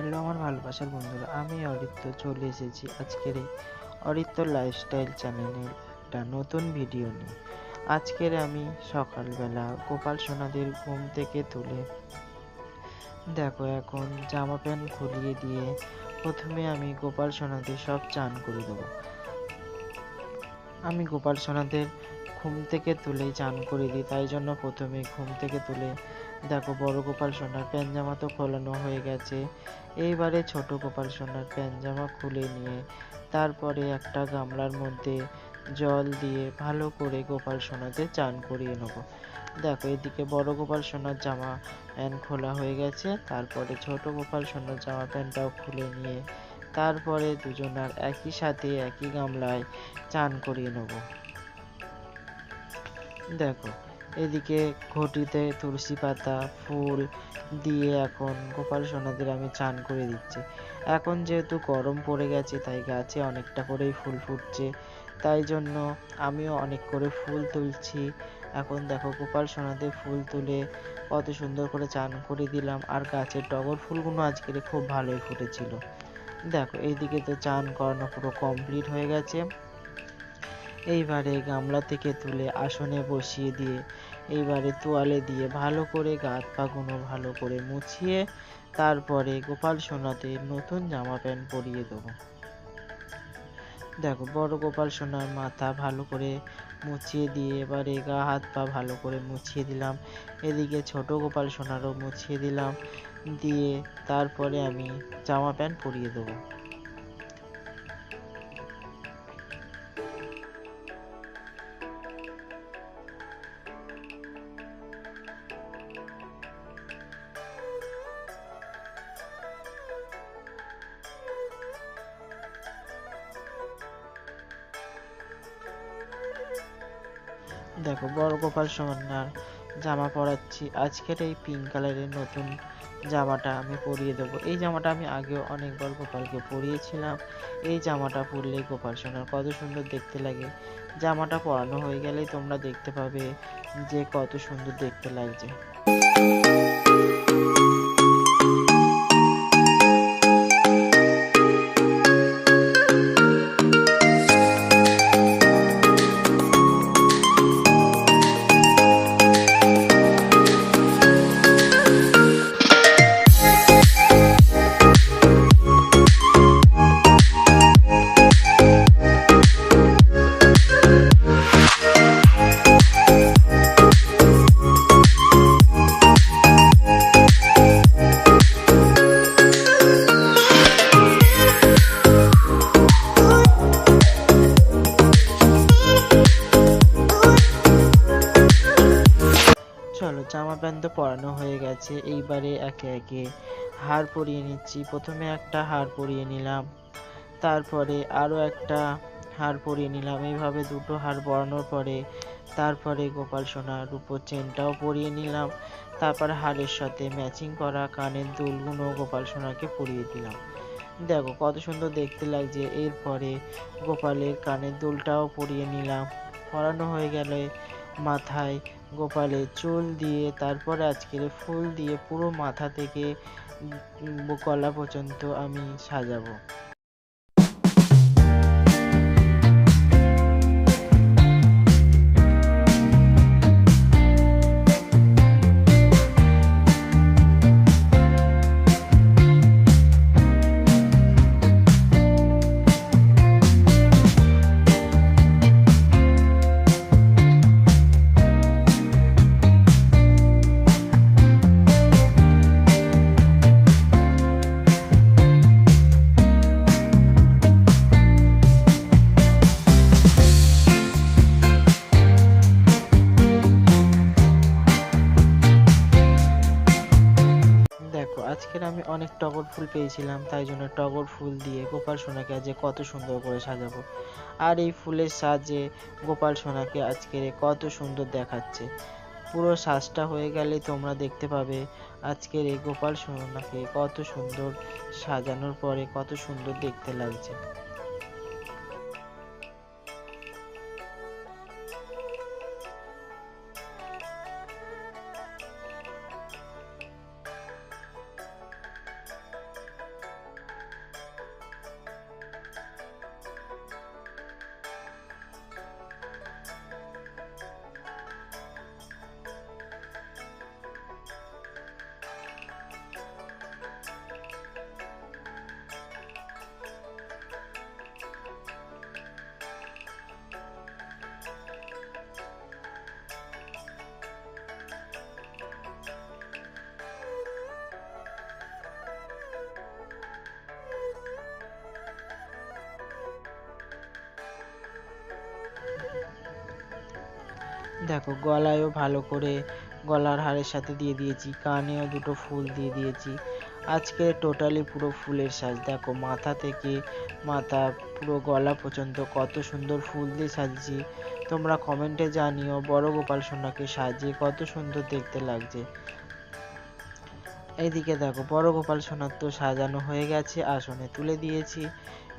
Hello আমার ভালোবাসার বন্ধুরা, আমি অরিত্র চলে এসেছি আজকের এই অরিত্র লাইফস্টাইল চ্যানেলের একটা নতুন ভিডিও নিয়ে। আজকের আমি সকালবেলা গোপাল সোনাদের ঘুম থেকে তুলে দেখো এখন জামা প্যান্ট খুলিয়ে দিয়ে প্রথমে আমি গোপাল সোনাদের সব চান করে দেবো। আমি গোপাল সোনাদের ঘুম থেকে তুলেই চান করে দিই, তাই জন্য প্রথমে ঘুম থেকে তুলে দেখো বড় গোপাল সোনার প্যান্ট জামা তো খোলানো হয়ে গেছে। এইবারে ছোট গোপাল সোনার প্যান্ট জামা খুলে নিয়ে তারপরে একটা গামলার মধ্যে জল দিয়ে ভালো করে গোপাল সোনাদের চান করিয়ে নেবো। দেখো এদিকে বড় গোপাল সোনার জামা প্যান্ট খোলা হয়ে গেছে, তারপরে ছোট গোপাল সোনার জামা প্যান্টটাও খুলে নিয়ে তারপরে দুজনার একই সাথে একই গামলায় চান করিয়ে নেব। দেখো এদিকে ঘটিতে তুলসী পাতা ফুল দিয়ে এখন গোপাল সোনাদের আমি চান করে দিচ্ছি। এখন যেহেতু গরম পড়ে গেছে তাই গাছে অনেকটা করেই ফুল ফুটছে, তাই জন্য আমিও অনেক করে ফুল তুলছি। এখন দেখো গোপাল সোনাদের ফুল তুলে কত সুন্দর করে চান করে দিলাম, আর গাছের টগর ফুলগুলো আজকের খুব ভালোই ফুটেছিল। দেখো এইদিকে তো চান করানো পুরো কমপ্লিট হয়ে গেছে। এইবারে গামলা থেকে তুলে আসনে বসিয়ে দিয়ে এইবারে তোয়ালে দিয়ে ভালো করে গা হাত পাগুলো ভালো করে মুছিয়ে তারপরে গোপাল সোনাদের নতুন জামা প্যান্ট পরিয়ে দেবো। দেখো বড় গোপাল সোনার মাথা ভালো করে মুছিয়ে দিয়ে এবারে গা হাত পা ভালো করে মুছিয়ে দিলাম। এদিকে ছোট গোপাল সোনারও মুছিয়ে দিলাম, দিয়ে তারপরে আমি জামা প্যান্ট পরিয়ে দেবো। দেখো বড় গোপাল সোনার জামা পরাচ্ছি, আজকের এই পিঙ্ক কালারের নতুন জামাটা আমি পরিয়ে দেবো। এই জামাটা আমি আগেও অনেকবার গোপালকে পরিয়েছিলাম। এই জামাটা পরলে গোপাল সোনার কত সুন্দর দেখতে লাগে। জামাটা পরানো হয়ে গেলেই তোমরা দেখতে পাবে যে কত সুন্দর দেখতে লাগছে। চলো জামা প্যান্ট তো পরানো হয়ে গেছে, এইবারে একে একে হার পরিয়ে নিচ্ছি। প্রথমে একটা হার পরিয়ে নিলাম, তারপরে আরও একটা হার পরিয়ে নিলাম। এইভাবে দুটো হার পরানোর পরে তারপরে গোপাল সোনার রূপোর চেনটাও পরিয়ে নিলাম। তারপর হারের সাথে ম্যাচিং করা কানের দুলগুলো গোপাল সোনাকে পরিয়ে দিলাম। দেখো কত সুন্দর দেখতে লাগছে। এরপরে গোপালের কানের দুলটাও পরিয়ে নিলাম। পরানো হয়ে গেলে মাথায় গোপালের চুল দিয়ে তারপরে আজকের ফুল দিয়ে পুরো মাথা থেকে গলা পর্যন্ত আমি সাজাবো। দেখো আজকের আমি অনেক টগর ফুল পেয়েছিলাম, তাই জন্য টগর ফুল দিয়ে গোপাল সোনাকে আজ কত সুন্দর করে সাজাবো। আর এই ফুলের সাজে গোপাল সোনাকে আজকের কত সুন্দর দেখাচ্ছে। পুরো সাজটা হয়ে গেলে তোমরা দেখতে পাবে আজকের এই গোপাল সোনাকে কত সুন্দর সাজানোর পরে কত সুন্দর দেখতে লাগছে। দেখো গলায়ও ভালো করে গলার হারের সাথে দিয়ে দিয়েছি, কানেও দুটো ফুল দিয়ে দিয়েছি। আজকে টোটালি পুরো ফুলের সাজ, দেখো মাথা থেকে মাথা পুরো গলা পর্যন্ত কত সুন্দর ফুল দিয়ে সাজিয়েছি। তোমরা কমেন্টে জানিও বড় গোপাল সোনাকে সাজিয়ে কত সুন্দর দেখতে লাগছে। এইদিকে দেখো বড় গোপাল সোনার তো সাজানো হয়ে গেছে, আসনে তুলে দিয়েছি।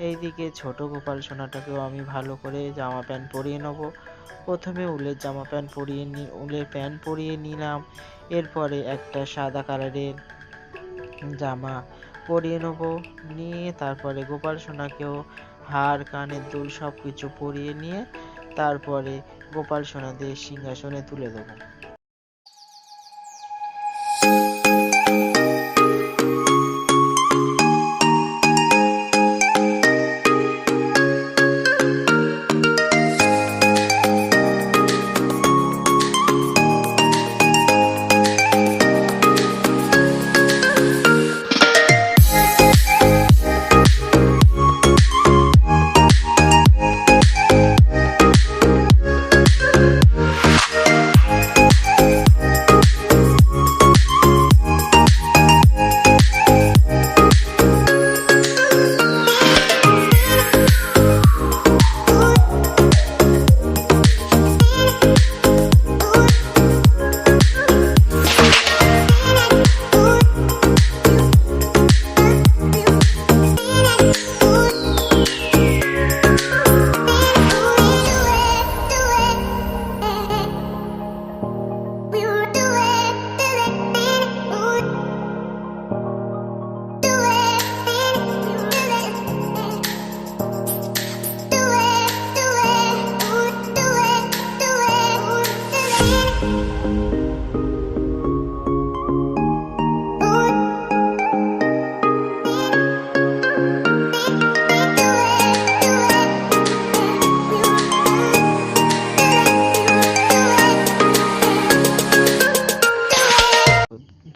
এইদিকে ছোট গোপাল সোনাটাকেও আমি ভালো করে জামা প্যান্ট পরিয়ে নেব। প্রথমে উলের জামা প্যান্ট উলের প্যান্ট পরিয়ে নিলাম, এরপরে একটা সাদা কালারের জামা পরিয়ে নেব, নিয়ে তারপরে গোপাল সোনাকেও হার কানের দুল সব কিছু পরিয়ে নিয়ে তারপরে গোপাল সোনাদের সিংহাসনে তুলে দেবো।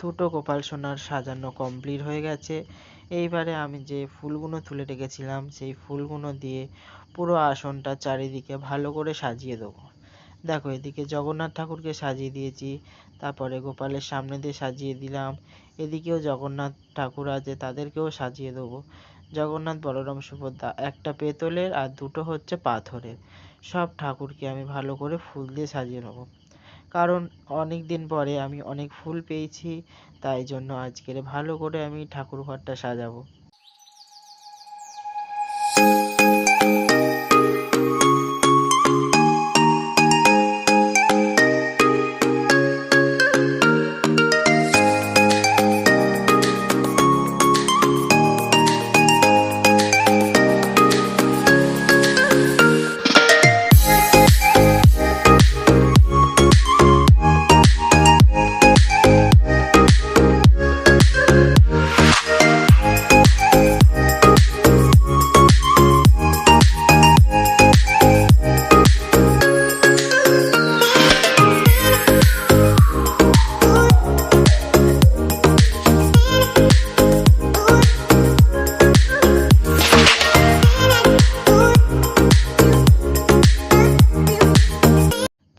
দুটো গোপাল সোনার সাজানো কমপ্লিট হয়ে গেছে। এইবারে আমি যে ফুলগুলো তুলে রেখেছিলাম সেই ফুলগুলো দিয়ে পুরো আসনটা চারিদিকে ভালো করে সাজিয়ে দেবো। দেখো এদিকে জগন্নাথ ঠাকুরকে সাজিয়ে দিয়েছি, তারপরে গোপালের সামনে দিয়ে সাজিয়ে দিলাম, এদিকেও জগন্নাথ ঠাকুর আছে তাদেরকেও সাজিয়ে দেবো। জগন্নাথ বলরাম সুভদ্রা, একটা পেতলের আর দুটো হচ্ছে পাথরের, সব ঠাকুরকে আমি ভালো করে ফুল দিয়ে সাজিয়ে নেবো। কারণ অনেক দিন পরে আমি অনেক ফুল পেয়েছি, তাই জন্য আজকের ভালো করে আমি ঠাকুর ঘরটা সাজাবো।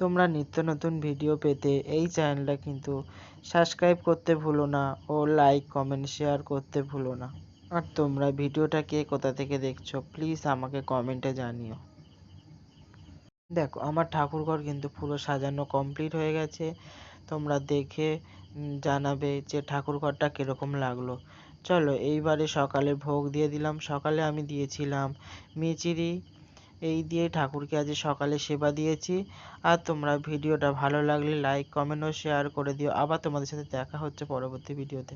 তোমরা নিত্য নতুন ভিডিও পেতে এই চ্যানেলটা কিন্তু সাবস্ক্রাইব করতে ভুলো না ও লাইক কমেন্ট শেয়ার করতে ভুলো না। আর তোমরা ভিডিওটা কে কোথা থেকে দেখছো প্লিজ আমাকে কমেন্টে জানিও। দেখো আমার ঠাকুরঘর কিন্তু পুরো সাজানো কমপ্লিট হয়ে গেছে, তোমরা দেখে জানাবে যে ঠাকুরঘরটা কীরকম লাগলো। চলো এইবারে সকালে ভোগ দিয়ে দিলাম। সকালে আমি দিয়েছিলাম মিচিরি, এই দিয়ে ঠাকুরকে আজ সকালে সেবা দিয়েছি। আর তোমরা ভিডিওটা ভালো লাগলে লাইক কমেন্ট ও শেয়ার করে দিও। আবার তোমাদের সাথে দেখা হচ্ছে পরবর্তী ভিডিওতে।